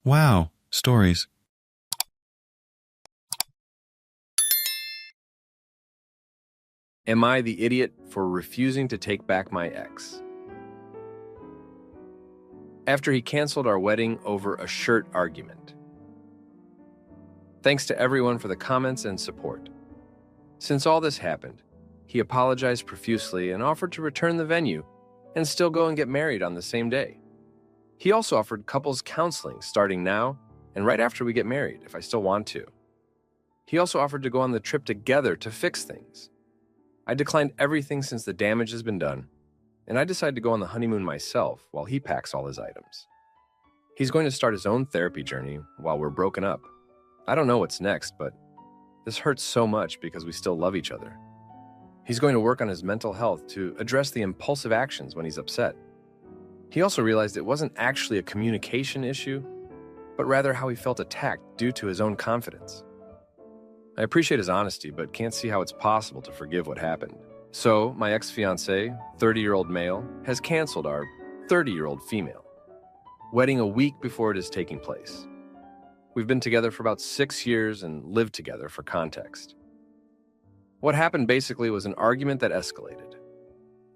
Wow, stories. Am I the idiot for refusing to take back my ex? After he canceled our wedding over a shirt argument. Thanks to everyone for the comments and support. Since all this happened, he apologized profusely and offered to return the venue and still go and get married on the same day. He also offered couples counseling starting now and right after we get married if I still want to. He also offered to go on the trip together to fix things. I declined everything since the damage has been done, and I decided to go on the honeymoon myself while he packs all his items. He's going to start his own therapy journey while we're broken up. I don't know what's next, but this hurts so much because we still love each other. He's going to work on his mental health to address the impulsive actions when he's upset. He also realized it wasn't actually a communication issue, but rather how he felt attacked due to his own confidence. I appreciate his honesty, but can't see how it's possible to forgive what happened. So, my ex-fiancé, 30-year-old male, has canceled our 30-year-old female wedding a week before it is taking place. We've been together for about 6 years and lived together for context. What happened basically was an argument that escalated.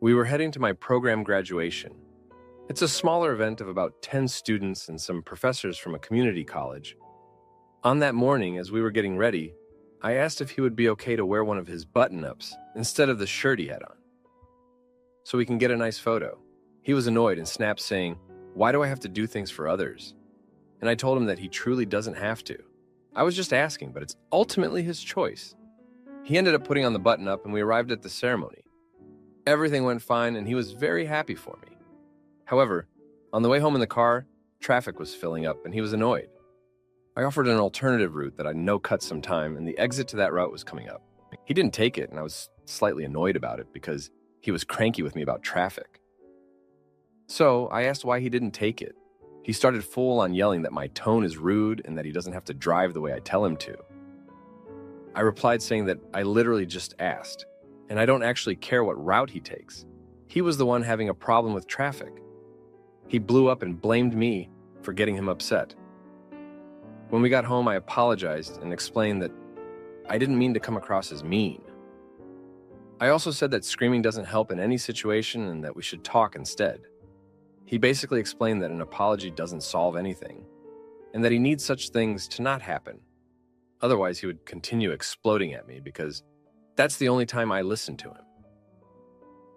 We were heading to my program graduation. It's a smaller event of about 10 students and some professors from a community college. On that morning, as we were getting ready, I asked if he would be okay to wear one of his button-ups instead of the shirt he had on, so we can get a nice photo. He was annoyed and snapped saying, "Why do I have to do things for others?" And I told him that he truly doesn't have to. I was just asking, but it's ultimately his choice. He ended up putting on the button-up and we arrived at the ceremony. Everything went fine and he was very happy for me. However, on the way home in the car, traffic was filling up and he was annoyed. I offered an alternative route that I know cut some time, and the exit to that route was coming up. He didn't take it, and I was slightly annoyed about it because he was cranky with me about traffic. So I asked why he didn't take it. He started full on yelling that my tone is rude and that he doesn't have to drive the way I tell him to. I replied saying that I literally just asked, and I don't actually care what route he takes. He was the one having a problem with traffic. He blew up and blamed me for getting him upset. When we got home, I apologized and explained that I didn't mean to come across as mean. I also said that screaming doesn't help in any situation and that we should talk instead. He basically explained that an apology doesn't solve anything, and that he needs such things to not happen. Otherwise, he would continue exploding at me because that's the only time I listened to him.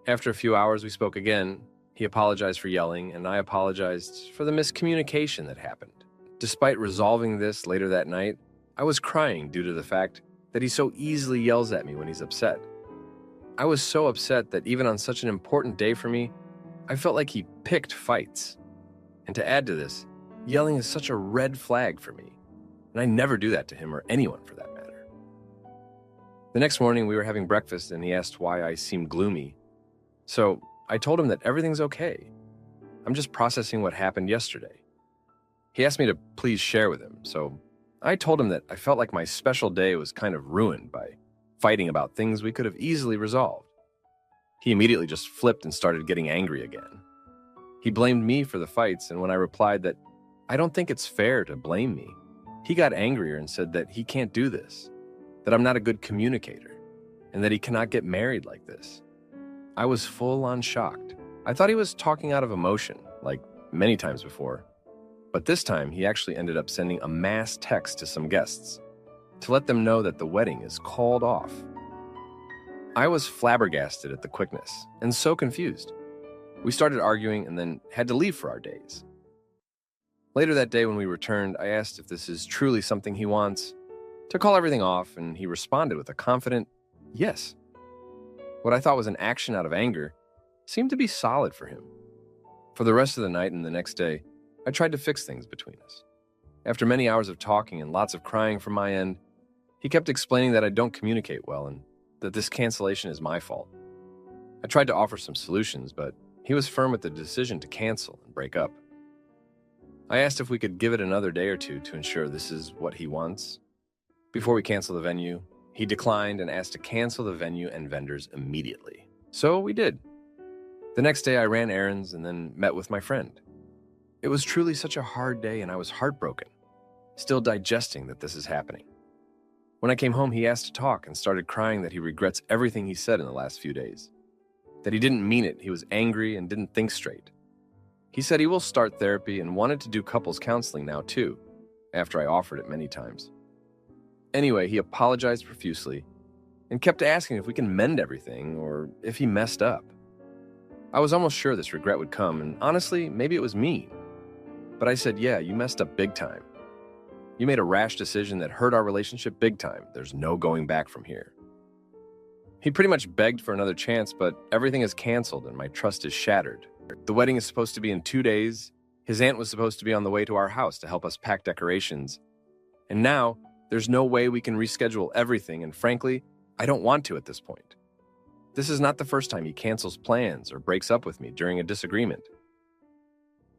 After a few hours, we spoke again. He apologized for yelling, and I apologized for the miscommunication that happened. Despite resolving this later that night, I was crying due to the fact that he so easily yells at me when he's upset. I was so upset that even on such an important day for me, I felt like he picked fights. And to add to this, yelling is such a red flag for me, and I never do that to him or anyone for that matter. The next morning, we were having breakfast and he asked why I seemed gloomy. So I told him that everything's okay. I'm just processing what happened yesterday. He asked me to please share with him, so I told him that I felt like my special day was kind of ruined by fighting about things we could have easily resolved. He immediately just flipped and started getting angry again. He blamed me for the fights, and when I replied that I don't think it's fair to blame me, he got angrier and said that he can't do this, that I'm not a good communicator, and that he cannot get married like this. I was full on shocked. I thought he was talking out of emotion, like many times before. But this time, he actually ended up sending a mass text to some guests to let them know that the wedding is called off. I was flabbergasted at the quickness and so confused. We started arguing and then had to leave for our days. Later that day when we returned, I asked if this is truly something he wants, to call everything off, and he responded with a confident yes. What I thought was an action out of anger seemed to be solid for him. For the rest of the night and the next day, I tried to fix things between us. After many hours of talking and lots of crying from my end, he kept explaining that I don't communicate well and that this cancellation is my fault. I tried to offer some solutions, but he was firm with the decision to cancel and break up. I asked if we could give it another day or two to ensure this is what he wants. Before we cancel the venue, he declined and asked to cancel the venue and vendors immediately. So we did. The next day I ran errands and then met with my friend. It was truly such a hard day and I was heartbroken, still digesting that this is happening. When I came home, he asked to talk and started crying that he regrets everything he said in the last few days. That he didn't mean it, he was angry and didn't think straight. He said he will start therapy and wanted to do couples counseling now too, after I offered it many times. Anyway, he apologized profusely and kept asking if we can mend everything or if he messed up. I was almost sure this regret would come, and honestly, maybe it was me. But I said, yeah, you messed up big time. You made a rash decision that hurt our relationship big time. There's no going back from here. He pretty much begged for another chance, but everything is canceled and my trust is shattered. The wedding is supposed to be in 2 days. His aunt was supposed to be on the way to our house to help us pack decorations. And now, there's no way we can reschedule everything, and frankly, I don't want to at this point. This is not the first time he cancels plans or breaks up with me during a disagreement.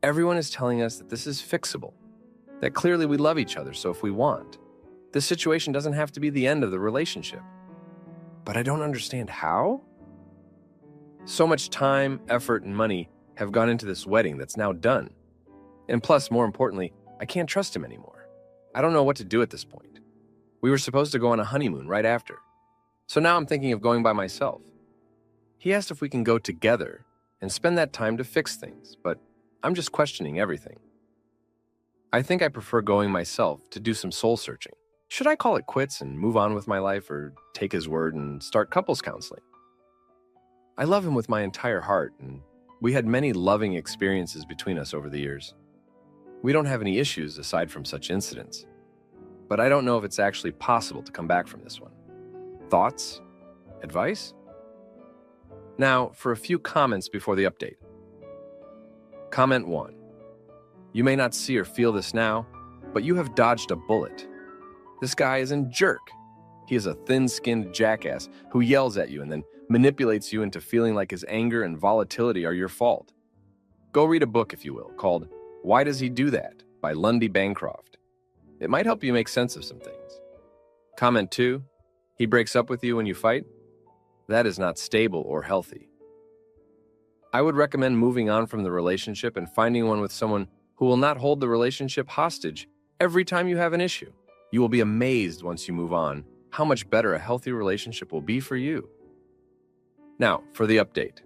Everyone is telling us that this is fixable, that clearly we love each other, so if we want, this situation doesn't have to be the end of the relationship. But I don't understand how? So much time, effort, and money have gone into this wedding that's now done. And plus, more importantly, I can't trust him anymore. I don't know what to do at this point. We were supposed to go on a honeymoon right after. So now I'm thinking of going by myself. He asked if we can go together and spend that time to fix things, but I'm just questioning everything. I think I prefer going myself to do some soul searching. Should I call it quits and move on with my life, or take his word and start couples counseling? I love him with my entire heart, and we had many loving experiences between us over the years. We don't have any issues aside from such incidents, but I don't know if it's actually possible to come back from this one. Thoughts? Advice? Now, for a few comments before the update. Comment 1. You may not see or feel this now, but you have dodged a bullet. This guy is a jerk. He is a thin-skinned jackass who yells at you and then manipulates you into feeling like his anger and volatility are your fault. Go read a book, if you will, called Why Does He Do That? By Lundy Bancroft. It might help you make sense of some things. Comment 2. He breaks up with you when you fight? That is not stable or healthy. I would recommend moving on from the relationship and finding one with someone who will not hold the relationship hostage every time you have an issue. You will be amazed once you move on how much better a healthy relationship will be for you. Now, for the update.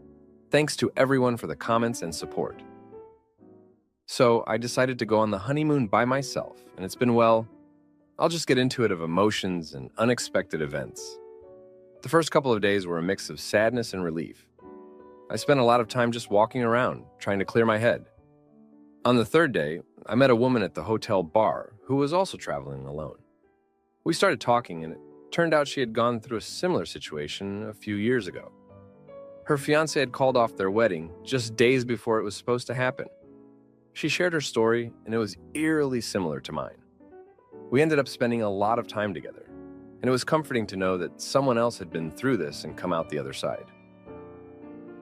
Thanks to everyone for the comments and support. So, I decided to go on the honeymoon by myself, and it's been, well, I'll just get into it, of emotions and unexpected events. The first couple of days were a mix of sadness and relief. I spent a lot of time just walking around, trying to clear my head. On the third day, I met a woman at the hotel bar who was also traveling alone. We started talking, and it turned out she had gone through a similar situation a few years ago. Her fiancé had called off their wedding just days before it was supposed to happen. She shared her story, and it was eerily similar to mine. We ended up spending a lot of time together, and it was comforting to know that someone else had been through this and come out the other side.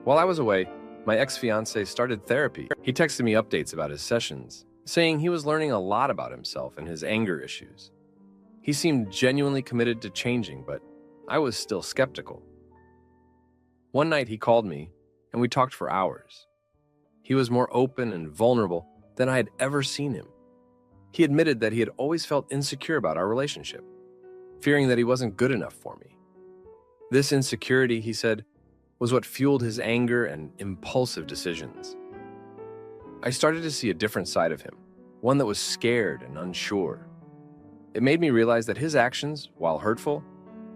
While I was away, my ex-fiancé started therapy. He texted me updates about his sessions, saying he was learning a lot about himself and his anger issues. He seemed genuinely committed to changing, but I was still skeptical. One night he called me, and we talked for hours. He was more open and vulnerable than I had ever seen him. He admitted that he had always felt insecure about our relationship, fearing that he wasn't good enough for me. This insecurity, he said, was what fueled his anger and impulsive decisions. I started to see a different side of him, one that was scared and unsure. It made me realize that his actions, while hurtful,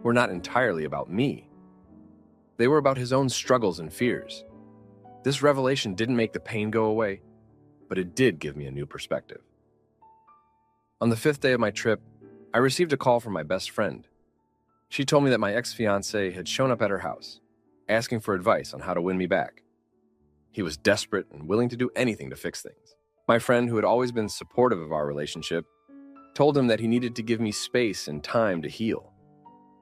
were not entirely about me. They were about his own struggles and fears. This revelation didn't make the pain go away, but it did give me a new perspective. On the 5th day of my trip, I received a call from my best friend. She told me that my ex-fiancé had shown up at her house, asking for advice on how to win me back. He was desperate and willing to do anything to fix things. My friend, who had always been supportive of our relationship, told him that he needed to give me space and time to heal.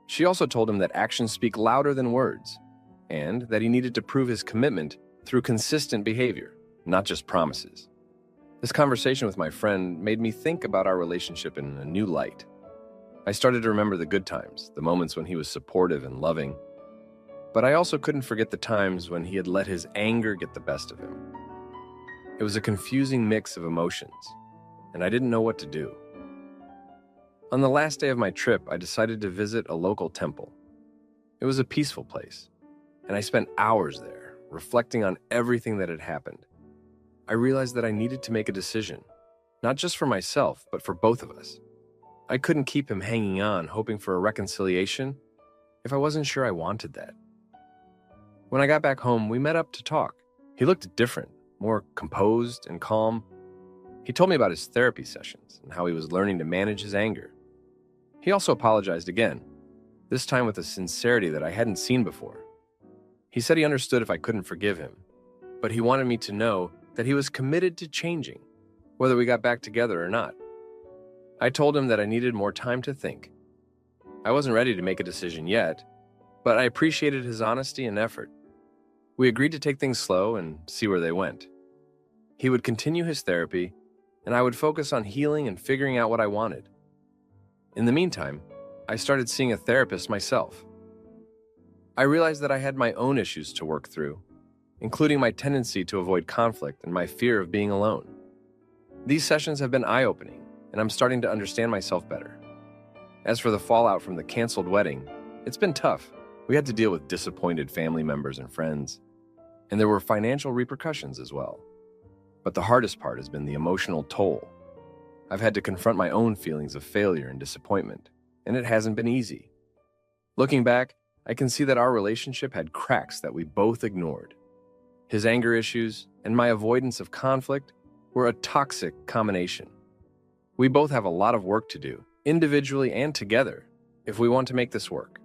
She also told him that actions speak louder than words, and that he needed to prove his commitment through consistent behavior, not just promises. This conversation with my friend made me think about our relationship in a new light. I started to remember the good times, the moments when he was supportive and loving, but I also couldn't forget the times when he had let his anger get the best of him. It was a confusing mix of emotions, and I didn't know what to do. On the last day of my trip, I decided to visit a local temple. It was a peaceful place, and I spent hours there, reflecting on everything that had happened. I realized that I needed to make a decision, not just for myself, but for both of us. I couldn't keep him hanging on, hoping for a reconciliation, if I wasn't sure I wanted that. When I got back home, we met up to talk. He looked different, more composed and calm. He told me about his therapy sessions and how he was learning to manage his anger. He also apologized again, this time with a sincerity that I hadn't seen before. He said he understood if I couldn't forgive him, but he wanted me to know that he was committed to changing, whether we got back together or not. I told him that I needed more time to think. I wasn't ready to make a decision yet, but I appreciated his honesty and effort. We agreed to take things slow and see where they went. He would continue his therapy, and I would focus on healing and figuring out what I wanted. In the meantime, I started seeing a therapist myself. I realized that I had my own issues to work through, including my tendency to avoid conflict and my fear of being alone. These sessions have been eye-opening, and I'm starting to understand myself better. As for the fallout from the canceled wedding, it's been tough. We had to deal with disappointed family members and friends, and there were financial repercussions as well. But the hardest part has been the emotional toll. I've had to confront my own feelings of failure and disappointment, and it hasn't been easy. Looking back, I can see that our relationship had cracks that we both ignored. His anger issues and my avoidance of conflict were a toxic combination. We both have a lot of work to do, individually and together, if we want to make this work.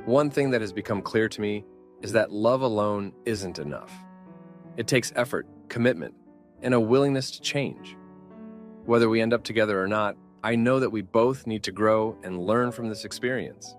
One thing that has become clear to me is that love alone isn't enough. It takes effort, commitment, and a willingness to change. Whether we end up together or not, I know that we both need to grow and learn from this experience.